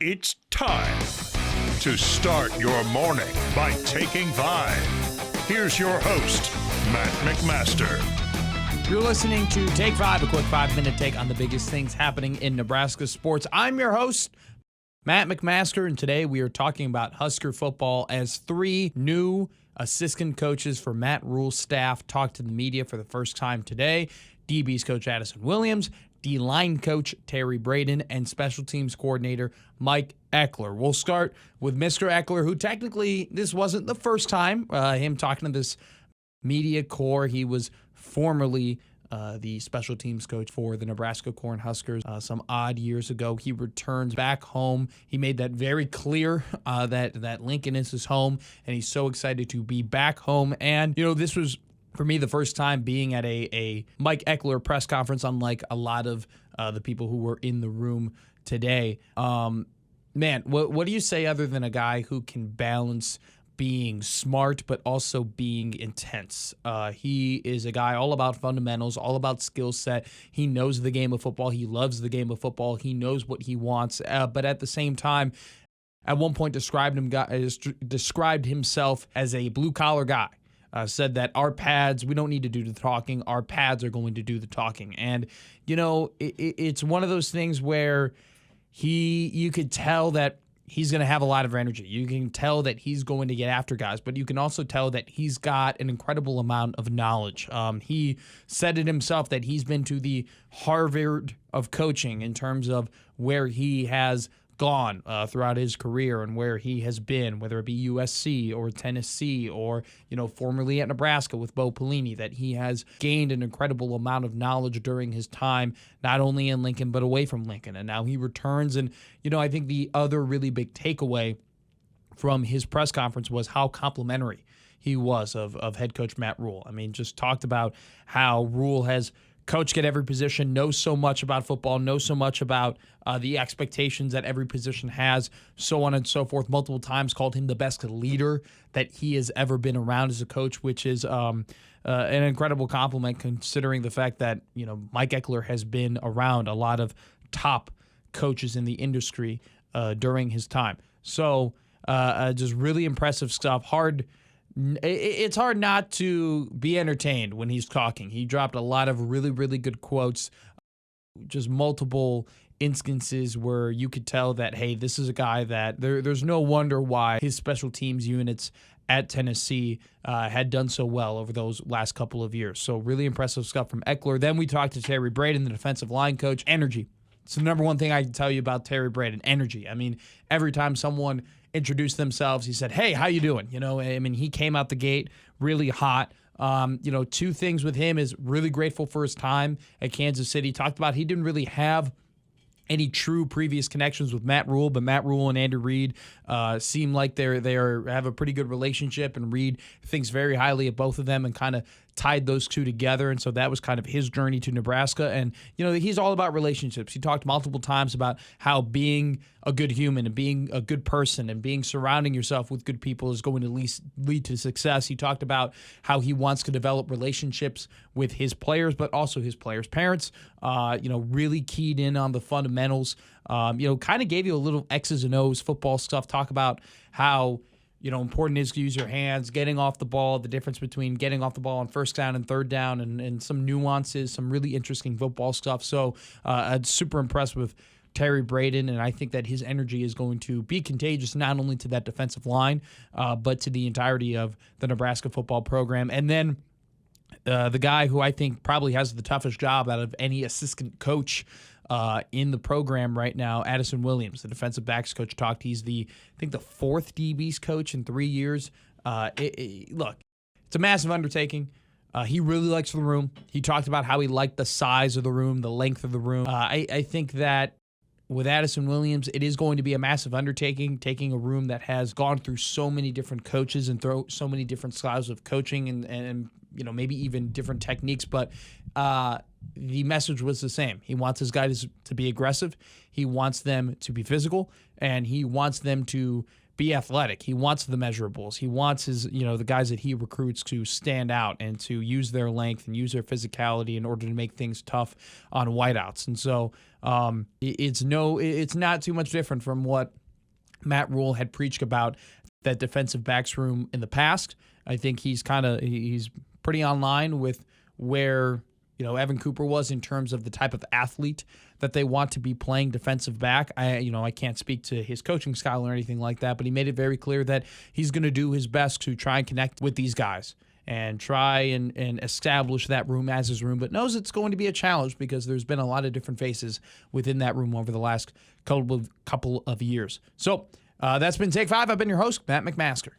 It's time to start your morning by taking 5. Here's your host, Matt McMaster. You're listening to Take 5, a quick 5-minute take on the biggest things happening in Nebraska sports. I'm your host, Matt McMaster, and today we are talking about Husker football as 3 new assistant coaches for Matt Rhule's staff talked to the media for the first time today. DB's coach Addison Williams, D-line coach Terry Braden, and special teams coordinator Mike Ekeler. We'll start with Mr. Ekeler, who technically this wasn't the first time him talking to this media corps. He was formerly the special teams coach for the Nebraska Cornhuskers some odd years ago. He returns back home. He made that very clear that Lincoln is his home, and he's so excited to be back home. And, you know, this was, for me, the first time being at a Mike Ekeler press conference, unlike a lot of the people who were in the room today. Man, what do you say other than a guy who can balance being smart but also being intense? He is a guy all about fundamentals, all about skill set. He knows the game of football. He loves the game of football. He knows what he wants. But at the same time, at one point described himself as a blue-collar guy. Said that our pads, we don't need to do the talking. Our pads are going to do the talking. And, you know, it's one of those things where you could tell that he's going to have a lot of energy. You can tell that he's going to get after guys, but you can also tell that he's got an incredible amount of knowledge. He said it himself that he's been to the Harvard of coaching in terms of where he has gone throughout his career and where he has been, whether it be USC or Tennessee or, you know, formerly at Nebraska with Bo Pelini, that he has gained an incredible amount of knowledge during his time, not only in Lincoln, but away from Lincoln. And now he returns. And, you know, I think the other really big takeaway from his press conference was how complimentary he was of head coach Matt Rhule. I mean, just talked about how Rhule has coached at every position, knows so much about football, knows so much about the expectations that every position has, so on and so forth. Multiple times called him the best leader that he has ever been around as a coach, which is an incredible compliment considering the fact that, you know, Mike Ekeler has been around a lot of top coaches in the industry during his time. So just really impressive stuff. It's hard not to be entertained when he's talking. He dropped a lot of really, really good quotes, just multiple instances where you could tell that, hey, this is a guy that there's no wonder why his special teams units at Tennessee had done so well over those last couple of years. So really impressive stuff from Ekeler. Then we talked to Terry Braden, the defensive line coach. Energy. It's the number one thing I can tell you about Terry Braden, energy. I mean, every time someone introduced themselves, he said, hey, how you doing? You know, I mean, he came out the gate really hot. You know, 2 things with him is really grateful for his time at Kansas City. Talked about he didn't really have any true previous connections with Matt Rhule, but Matt Rhule and Andy Reid seem like they have a pretty good relationship, and Reid thinks very highly of both of them and kind of tied those 2 together. And so that was kind of his journey to Nebraska. And, you know, he's all about relationships. He talked multiple times about how being a good human and being a good person and surrounding yourself with good people is going to lead to success. He talked about how he wants to develop relationships with his players, but also his players' parents, you know, really keyed in on the fundamentals, you know, kind of gave you a little X's and O's football stuff, talk about how, you know, important it is to use your hands, getting off the ball, the difference between getting off the ball on first down and third down, and some nuances, some really interesting football stuff. So I'm super impressed with Terry Braden, and I think that his energy is going to be contagious not only to that defensive line, but to the entirety of the Nebraska football program. And then the guy who I think probably has the toughest job out of any assistant coach in the program right now, Addison Williams, the defensive backs coach, talked. He's I think the 4th DB's coach in 3 years. Look, it's a massive undertaking. He really likes the room. He talked about how he liked the size of the room, the length of the room. I think that with Addison Williams, it is going to be a massive undertaking, taking a room that has gone through so many different coaches and through so many different styles of coaching and you know, maybe even different techniques, but the message was the same. He wants his guys to be aggressive. He wants them to be physical, and he wants them to be athletic. He wants the measurables. He wants his, the guys that he recruits to stand out and to use their length and use their physicality in order to make things tough on wideouts. And so it's not too much different from what Matt Rule had preached about that defensive backs room in the past. I think he's pretty on line with where Evan Cooper was in terms of the type of athlete that they want to be playing defensive back. I can't speak to his coaching style or anything like that, but he made it very clear that he's going to do his best to try and connect with these guys and try and establish that room as his room, but knows it's going to be a challenge because there's been a lot of different faces within that room over the last couple of years. So that's been Take 5. I've been your host, Matt McMaster.